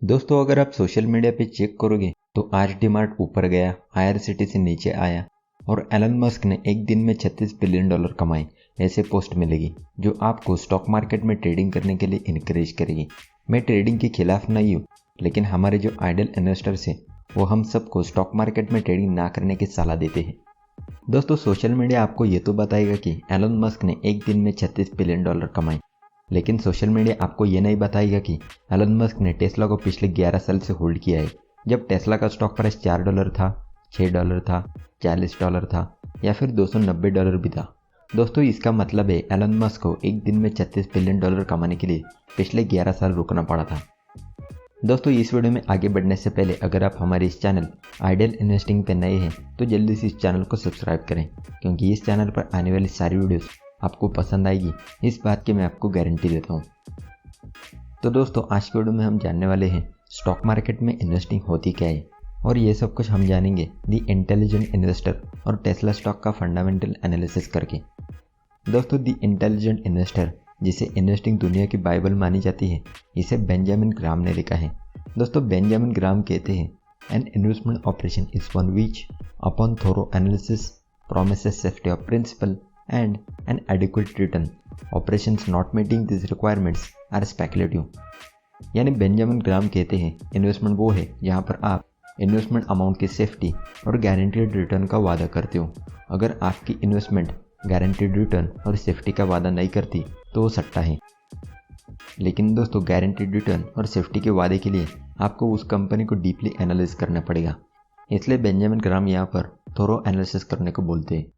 दोस्तों अगर आप सोशल मीडिया पे चेक करोगे तो आज डीमार्ट ऊपर गया, IRCTC नीचे आया और एलन मस्क ने एक दिन में $36 बिलियन कमाए, ऐसे पोस्ट मिलेगी जो आपको स्टॉक मार्केट में ट्रेडिंग करने के लिए इनकरेज करेगी। मैं ट्रेडिंग के खिलाफ नहीं हूँ, लेकिन हमारे जो आइडियल इन्वेस्टर्स हैं वो हम सबको स्टॉक मार्केट में ट्रेडिंग ना करने की सलाह देते हैं। दोस्तों सोशल मीडिया आपको ये तो बताएगा कि एलन मस्क ने एक दिन में $36 बिलियन कमाए, लेकिन सोशल मीडिया आपको ये नहीं बताएगा कि एलन मस्क ने टेस्ला को पिछले 11 साल से होल्ड किया है, जब टेस्ला का स्टॉक प्राइस $4 था, $6 था, $40 था या फिर $290 भी था। दोस्तों इसका मतलब है एलन मस्क को एक दिन में $36 बिलियन कमाने के लिए पिछले 11 साल रुकना पड़ा था। दोस्तों इस वीडियो में आगे बढ़ने से पहले अगर आप हमारे इस चैनल आइडियल इन्वेस्टिंग पे नए हैं तो जल्दी से इस चैनल को सब्सक्राइब करें, क्योंकि इस चैनल पर आने वाली सारी वीडियोस आपको पसंद आएगी, इस बात की मैं आपको गारंटी देता हूँ। तो दोस्तों आज की वीडियो में हम जानने वाले हैं स्टॉक मार्केट में इन्वेस्टिंग होती क्या है, और ये सब कुछ हम जानेंगे दी इंटेलिजेंट इन्वेस्टर और टेस्ला स्टॉक का फंडामेंटल एनालिसिस करके। दोस्तों दी इंटेलिजेंट इन्वेस्टर, जिसे इन्वेस्टिंग दुनिया की बाइबल मानी जाती है, इसे बेंजामिन ग्राम ने लिखा है। दोस्तों बेंजामिन ग्राम कहते हैं an investment operation is one which upon thorough analysis promises safety of principal and an adequate return. Operations not meeting these requirements are speculative. यानी बेंजामिन ग्राम कहते हैं इन्वेस्टमेंट वो है जहाँ पर आप इन्वेस्टमेंट अमाउंट की सेफ्टी और गारंटीड रिटर्न का वादा करते हो। अगर आपकी इन्वेस्टमेंट गारंटीड रिटर्न और सेफ्टी का वादा नहीं करती तो वो सट्टा है। लेकिन दोस्तों गारंटीड रिटर्न और सेफ्टी के वादे के लिए आपको उस कंपनी को डीपली एनालिसिस करना पड़ेगा, इसलिए बेंजामिन ग्राम यहाँ पर थोरो एनालिसिस करने को बोलते हैं।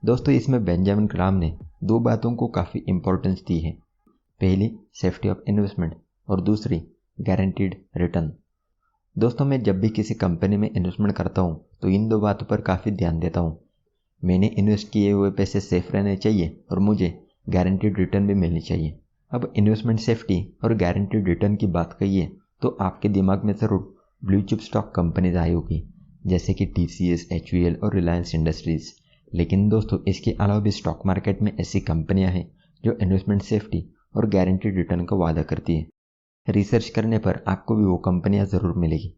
दोस्तों इसमें बेंजामिन ग्राम ने दो बातों को काफ़ी इंपॉर्टेंस दी है। पहली सेफ्टी ऑफ इन्वेस्टमेंट और दूसरी गारंटीड रिटर्न। दोस्तों मैं जब भी किसी कंपनी में इन्वेस्टमेंट करता हूँ तो इन दो बातों पर काफ़ी ध्यान देता हूँ। मैंने इन्वेस्ट किए हुए पैसे सेफ रहने चाहिए और मुझे गारंटीड रिटर्न भी मिलनी चाहिए। अब इन्वेस्टमेंट सेफ्टी और गारंटीड रिटर्न की बात कहिए तो आपके दिमाग में ज़रूर ब्लू चिप स्टॉक कंपनीज आई होगी, जैसे कि TCS, HUL और रिलायंस इंडस्ट्रीज़। लेकिन दोस्तों इसके अलावा भी स्टॉक मार्केट में ऐसी कंपनियां हैं जो इन्वेस्टमेंट सेफ्टी और गारंटीड रिटर्न का वादा करती है। रिसर्च करने पर आपको भी वो कंपनियां ज़रूर मिलेगी।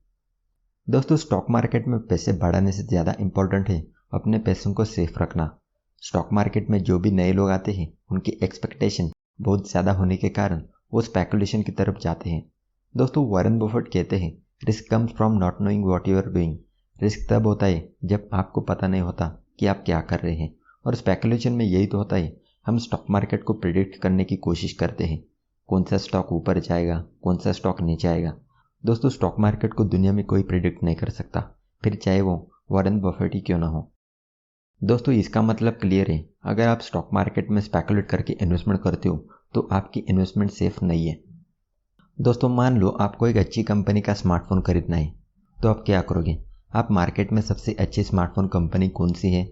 दोस्तों स्टॉक मार्केट में पैसे बढ़ाने से ज़्यादा इम्पोर्टेंट है अपने पैसों को सेफ रखना। स्टॉक मार्केट में जो भी नए लोग आते हैं उनकी एक्सपेक्टेशन बहुत ज़्यादा होने के कारण वो स्पेकुलेशन की तरफ जाते हैं। दोस्तों वॉरेन बफेट कहते हैं risk comes from not knowing what you are doing. Risk तब होता है जब आपको पता नहीं होता कि आप क्या कर रहे हैं, और स्पेकुलेशन में यही तो होता है। हम स्टॉक मार्केट को प्रेडिक्ट करने की कोशिश करते हैं, कौन सा स्टॉक ऊपर जाएगा, कौन सा स्टॉक नीचे आएगा। दोस्तों स्टॉक मार्केट को दुनिया में कोई प्रेडिक्ट नहीं कर सकता, फिर चाहे वो वॉरेन बफेट ही क्यों ना हो। दोस्तों इसका मतलब क्लियर है, अगर आप स्टॉक मार्केट में स्पेकुलेट करके इन्वेस्टमेंट करते हो तो आपकी इन्वेस्टमेंट सेफ नहीं है। दोस्तों मान लो आपको एक अच्छी कंपनी का स्मार्टफोन खरीदना है, तो आप क्या करोगे? आप मार्केट में सबसे अच्छी स्मार्टफोन कंपनी कौन सी है,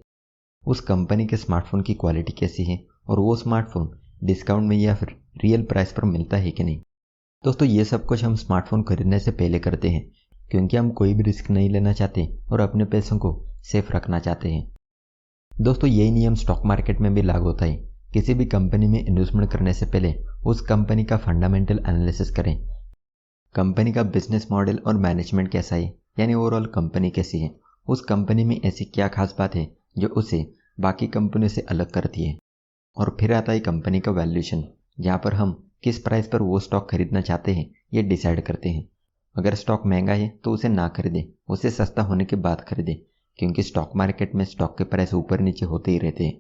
उस कंपनी के स्मार्टफोन की क्वालिटी कैसी है, और वो स्मार्टफोन डिस्काउंट में या फिर रियल प्राइस पर मिलता है कि नहीं। दोस्तों ये सब कुछ हम स्मार्टफोन खरीदने से पहले करते हैं, क्योंकि हम कोई भी रिस्क नहीं लेना चाहते और अपने पैसों को सेफ रखना चाहते हैं। दोस्तों यही नियम स्टॉक मार्केट में भी लागू होता है। किसी भी कंपनी में इन्वेस्टमेंट करने से पहले उस कंपनी का फंडामेंटल एनालिसिस करें। कंपनी का बिजनेस मॉडल और मैनेजमेंट कैसा है, यानी ओवरऑल कंपनी कैसी है, उस कंपनी में ऐसी क्या खास बात है जो उसे बाकी कंपनियों से अलग करती है। और फिर आता है कंपनी का वैल्यूएशन, जहाँ पर हम किस प्राइस पर वो स्टॉक खरीदना चाहते हैं ये डिसाइड करते हैं। अगर स्टॉक महंगा है तो उसे ना खरीदें, उसे सस्ता होने के बाद खरीदें, क्योंकि स्टॉक मार्केट में स्टॉक के प्राइस ऊपर नीचे होते ही रहते हैं।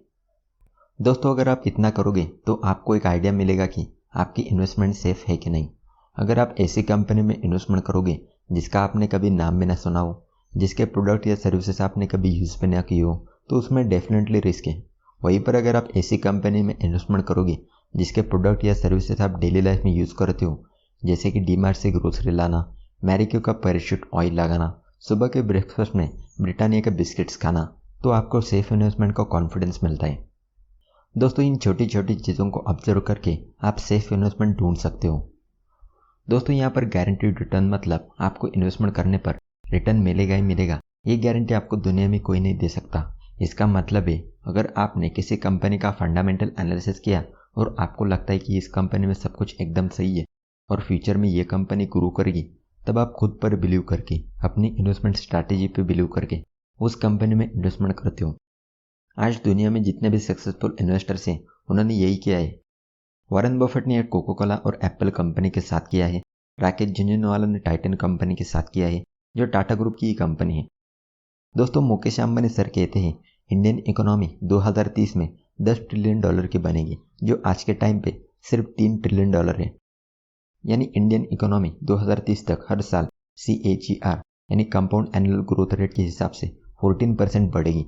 दोस्तों अगर आप इतना करोगे तो आपको एक आइडिया मिलेगा कि आपकी इन्वेस्टमेंट सेफ है कि नहीं। अगर आप ऐसी कंपनी में इन्वेस्टमेंट करोगे जिसका आपने कभी नाम भी ना सुना हो, जिसके प्रोडक्ट या सर्विसेज आपने कभी यूज़ भी ना की हो, तो उसमें डेफिनेटली रिस्क है। वहीं पर अगर आप ऐसी कंपनी में इन्वेस्टमेंट करोगे जिसके प्रोडक्ट या सर्विसेज आप डेली लाइफ में यूज़ करते हो, जैसे कि डीमार्ट से ग्रोसरी लाना, मैरिको का पैराशूट ऑयल लगाना, सुबह के ब्रेकफास्ट में ब्रिटानिया के बिस्किट्स खाना, तो आपको सेफ इन्वेस्टमेंट का कॉन्फिडेंस मिलता है। दोस्तों इन छोटी छोटी चीज़ों को ऑब्जर्व करके आप सेफ इन्वेस्टमेंट ढूंढ सकते हो। दोस्तों यहाँ पर गारंटीड रिटर्न मतलब आपको इन्वेस्टमेंट करने पर रिटर्न मिलेगा ही मिलेगा, ये गारंटी आपको दुनिया में कोई नहीं दे सकता। इसका मतलब है अगर आपने किसी कंपनी का फंडामेंटल एनालिसिस किया और आपको लगता है कि इस कंपनी में सब कुछ एकदम सही है, और फ्यूचर में ये कंपनी ग्रो करेगी, तब आप खुद पर बिलीव करके, अपनी इन्वेस्टमेंट स्ट्रैटेजी पे बिलीव करके उस कंपनी में इन्वेस्टमेंट करते हो। आज दुनिया में जितने भी सक्सेसफुल इन्वेस्टर्स हैं उन्होंने यही किया है। वॉरेन बफेट ने कोको कोला और एप्पल कंपनी के साथ किया है। राकेश झुंझुनवाला ने टाइटन कंपनी के साथ किया है, जो टाटा ग्रुप की कंपनी है। दोस्तों, मुकेश अंबानी सर कहते हैं इंडियन इकोनॉमी 2030 में $10 ट्रिलियन की बनेगी, जो आज के टाइम पे सिर्फ $3 ट्रिलियन है। यानी इंडियन इकोनॉमी 2030 तक हर साल CAGR यानी कंपाउंड एनुअल ग्रोथ रेट के हिसाब से 14% बढ़ेगी।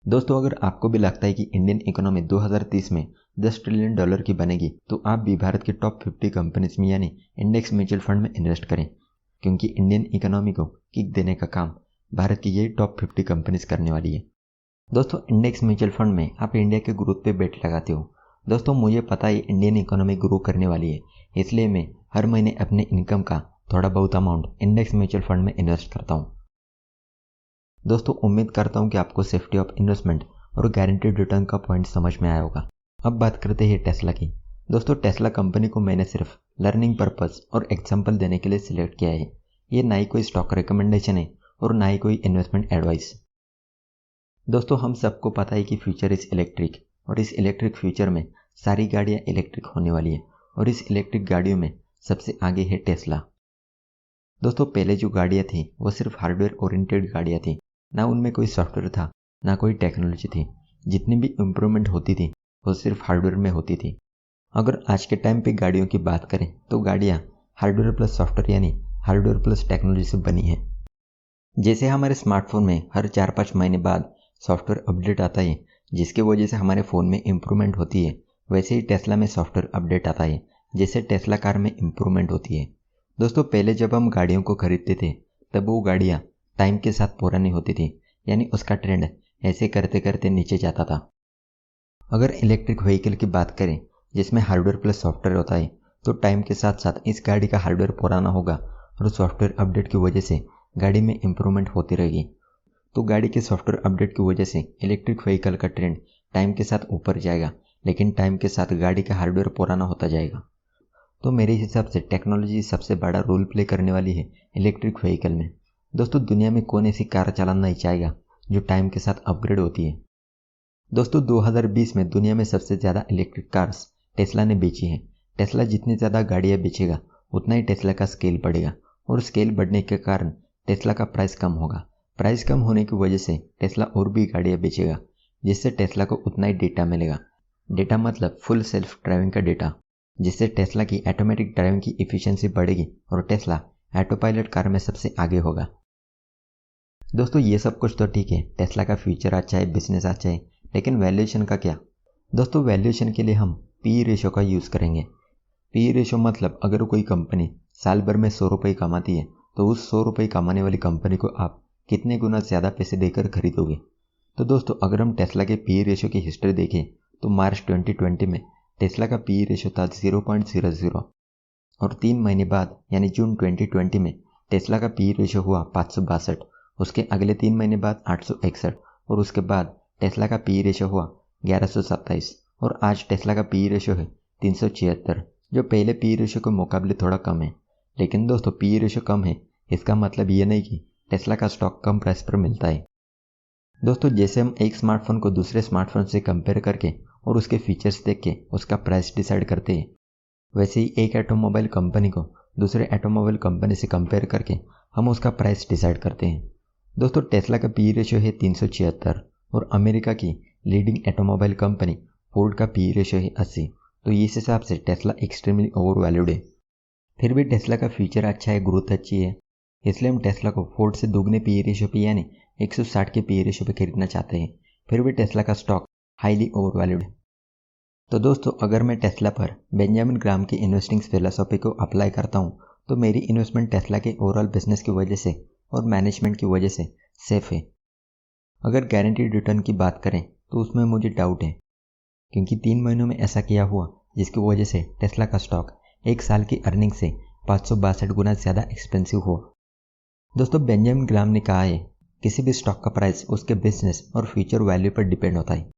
दोस्तों, अगर आपको भी लगता है कि इंडियन इकोनॉमी 2030 में $10 ट्रिलियन की बनेगी, तो आप भी भारत के टॉप 50 कंपनीज में यानी इंडेक्स म्यूचुअल फंड में इन्वेस्ट करें, क्योंकि इंडियन इकोनॉमी को किक देने का काम भारत की यही टॉप 50 कंपनीज करने वाली है। दोस्तों, इंडेक्स म्यूचुअल फंड में आप इंडिया के ग्रोथ पे बेट लगाते हो। दोस्तों, मुझे पता है इंडियन इकोनॉमी ग्रो करने वाली है, इसलिए मैं हर महीने अपने इनकम का थोड़ा बहुत अमाउंट इंडेक्स म्यूचुअल फंड में इन्वेस्ट करता हूँ। दोस्तों, उम्मीद करता हूँ कि आपको सेफ्टी ऑफ इन्वेस्टमेंट और गारंटीड रिटर्न का पॉइंट समझ में आया होगा। अब बात करते हैं टेस्ला की। दोस्तों, टेस्ला कंपनी को मैंने सिर्फ लर्निंग पर्पस और एग्जाम्पल देने के लिए सिलेक्ट किया है। ये ना ही कोई स्टॉक रिकमेंडेशन है और ना ही कोई इन्वेस्टमेंट एडवाइस। दोस्तों, हम सबको पता है कि फ्यूचर इज इलेक्ट्रिक, और इस इलेक्ट्रिक फ्यूचर में सारी गाड़ियाँ इलेक्ट्रिक होने वाली है, और इस इलेक्ट्रिक गाड़ियों में सबसे आगे है टेस्ला। दोस्तों, पहले जो गाड़ियाँ थी वो सिर्फ हार्डवेयर ओरिएंटेड गाड़ियाँ थी, ना उनमें कोई सॉफ्टवेयर था, ना कोई टेक्नोलॉजी थी। जितनी भी इम्प्रूवमेंट होती थी वो सिर्फ हार्डवेयर में होती थी। अगर आज के टाइम पे गाड़ियों की बात करें तो गाड़ियाँ हार्डवेयर प्लस सॉफ्टवेयर यानी हार्डवेयर प्लस टेक्नोलॉजी से बनी है। जैसे हमारे स्मार्टफोन में हर 4-5 महीने बाद सॉफ्टवेयर अपडेट आता है, जिसकी वजह से हमारे फ़ोन में इम्प्रूवमेंट होती है, वैसे ही टेस्ला में सॉफ्टवेयर अपडेट आता है, जिससे टेस्ला कार में इम्प्रूवमेंट होती है। दोस्तों, पहले जब हम गाड़ियों को खरीदते थे तब वो गाड़ियाँ टाइम के साथ पुरानी होती थी, यानी उसका ट्रेंड ऐसे करते करते नीचे जाता था। अगर इलेक्ट्रिक व्हीकल की बात करें जिसमें हार्डवेयर प्लस सॉफ्टवेयर होता है, तो टाइम के साथ साथ इस गाड़ी का हार्डवेयर पुराना होगा और सॉफ्टवेयर अपडेट की वजह से गाड़ी में इम्प्रूवमेंट होती रहेगी। तो गाड़ी के सॉफ्टवेयर अपडेट की वजह से इलेक्ट्रिक व्हीकल का ट्रेंड टाइम के साथ ऊपर जाएगा, लेकिन टाइम के साथ गाड़ी का हार्डवेयर पुराना होता जाएगा। तो मेरे हिसाब से टेक्नोलॉजी सबसे बड़ा रोल प्ले करने वाली है इलेक्ट्रिक व्हीकल में। दोस्तों, दुनिया में कौन ऐसी कार चलाना नहीं चाहेगा जो टाइम के साथ अपग्रेड होती है। दोस्तों, 2020 में दुनिया में सबसे ज़्यादा इलेक्ट्रिक कार्स टेस्ला ने बेची है। टेस्ला जितनी ज़्यादा गाड़ियाँ बेचेगा उतना ही टेस्ला का स्केल बढ़ेगा, और स्केल बढ़ने के कारण टेस्ला का प्राइस कम होगा। प्राइस कम होने की वजह से टेस्ला और भी गाड़ियाँ बेचेगा, जिससे टेस्ला को उतना ही डेटा मिलेगा। डेटा मतलब फुल सेल्फ ड्राइविंग का डेटा, जिससे टेस्ला की ऑटोमेटिक ड्राइविंग की एफिशिएंसी बढ़ेगी और टेस्ला ऑटो पायलट कार में सबसे आगे होगा। दोस्तों, ये सब कुछ तो ठीक है, टेस्ला का फ्यूचर अच्छा है, बिजनेस अच्छा है, लेकिन वैल्यूएशन का क्या? दोस्तों, वैल्यूएशन के लिए हम पी रेशो का यूज़ करेंगे। पी रेशो मतलब अगर कोई कंपनी साल भर में 100 रुपये कमाती है, तो उस 100 रुपये कमाने वाली कंपनी को आप कितने गुना ज़्यादा पैसे देकर खरीदोगे। तो दोस्तों, अगर हम टेस्ला के पी रेशो की हिस्ट्री देखें तो मार्च 2020 में टेस्ला का पी रेशो था 0.00, और 3 महीने बाद यानी जून 2020 में टेस्ला का पी रेशो हुआ 562। उसके अगले 3 महीने बाद 861, और उसके बाद टेस्ला का पी रेशो हुआ 1127, और आज टेस्ला का पी रेशो है 376, जो पहले पी रेशो के मुकाबले थोड़ा कम है। लेकिन दोस्तों, पी रेशो कम है इसका मतलब ये नहीं कि टेस्ला का स्टॉक कम प्राइस पर मिलता है। दोस्तों, जैसे हम एक स्मार्टफोन को दूसरे स्मार्टफोन से कंपेयर करके और उसके फीचर्स देख के उसका प्राइस डिसाइड करते हैं, वैसे ही एक ऑटोमोबाइल कंपनी को दूसरे ऑटोमोबाइल कंपनी से कंपेयर करके हम उसका प्राइस डिसाइड करते हैं। दोस्तों, टेस्ला का पी रेशो है 376, और अमेरिका की लीडिंग ऑटोमोबाइल कंपनी फोर्ड का पी रेशो है 80। तो इस हिसाब से टेस्ला एक्सट्रीमली ओवर वैल्यूड है। फिर भी टेस्ला का फ्यूचर अच्छा है, ग्रोथ अच्छी है, इसलिए हम टेस्ला को फोर्ड से दुगने पी रेशो पे यानी 160 के पी रेशो पे खरीदना चाहते हैं। फिर भी टेस्ला का स्टॉक हाईली ओवर वैल्यूड है। तो दोस्तों, अगर मैं टेस्ला पर बेंजामिन ग्राम की इन्वेस्टिंग फिलॉसफी को अप्लाई करता हूँ, तो मेरी इन्वेस्टमेंट टेस्ला के ओवरऑल बिजनेस की वजह से और मैनेजमेंट की वजह से सेफ है। अगर गारंटीड रिटर्न की बात करें तो उसमें मुझे डाउट है, क्योंकि 3 महीनों में ऐसा किया हुआ जिसकी वजह से टेस्ला का स्टॉक 1 साल की अर्निंग से 562 गुना ज़्यादा एक्सपेंसिव हुआ। दोस्तों, बेंजामिन ग्राम ने कहा है किसी भी स्टॉक का प्राइस उसके बिजनेस और फ्यूचर वैल्यू पर डिपेंड होता है,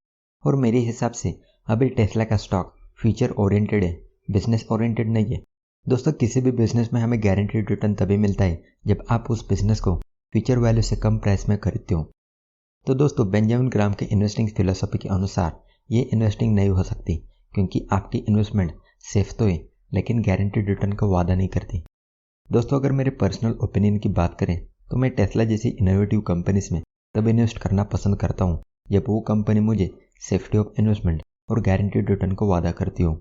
और मेरे हिसाब से अभी टेस्ला का स्टॉक फ्यूचर ओरिएंटेड है, बिजनेस ओरिएंटेड नहीं है। दोस्तों किसी भी बिजनेस में हमें गारंटीड रिटर्न तभी मिलता है जब आप उस बिजनेस को फ्यूचर वैल्यू से कम प्राइस में खरीदते हो। तो दोस्तों बेंजामिन ग्राम के इन्वेस्टिंग फिलोसॉफी के अनुसार ये इन्वेस्टिंग नहीं हो सकती, क्योंकि आपकी इन्वेस्टमेंट सेफ तो है लेकिन गारंटीड रिटर्न का वादा नहीं करती। दोस्तों अगर मेरे पर्सनल ओपिनियन की बात करें तो मैं टेस्ला जैसी इनोवेटिव कंपनीज में तब इन्वेस्ट करना पसंद करता हूँ जब वो कंपनी मुझे सेफ्टी ऑफ इन्वेस्टमेंट और गारंटीड रिटर्न को वादा करती हो।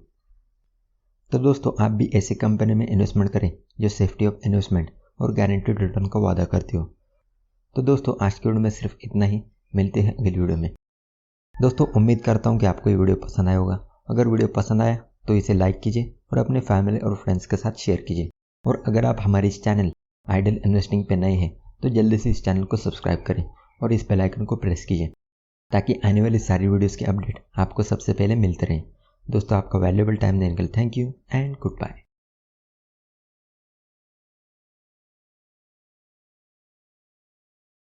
तो दोस्तों आप भी ऐसी कंपनी में इन्वेस्टमेंट करें जो सेफ्टी ऑफ इन्वेस्टमेंट और गारंटीड रिटर्न का वादा करती हो। तो दोस्तों आज के वीडियो में सिर्फ इतना ही, मिलते हैं अगली वीडियो में। दोस्तों उम्मीद करता हूँ कि आपको ये वीडियो पसंद आया होगा। अगर वीडियो पसंद आया तो इसे लाइक कीजिए और अपने फैमिली और फ्रेंड्स के साथ शेयर कीजिए। और अगर आप हमारे इस चैनल आइडल इन्वेस्टिंग पे नए हैं तो जल्दी से इस चैनल को सब्सक्राइब करें और इस बेल आइकन को प्रेस कीजिए ताकि आने वाली सारी वीडियोस के अपडेट आपको सबसे पहले मिलते रहें। दोस्तों आपका वैल्यूएबल टाइम देने के लिए thank you and good bye.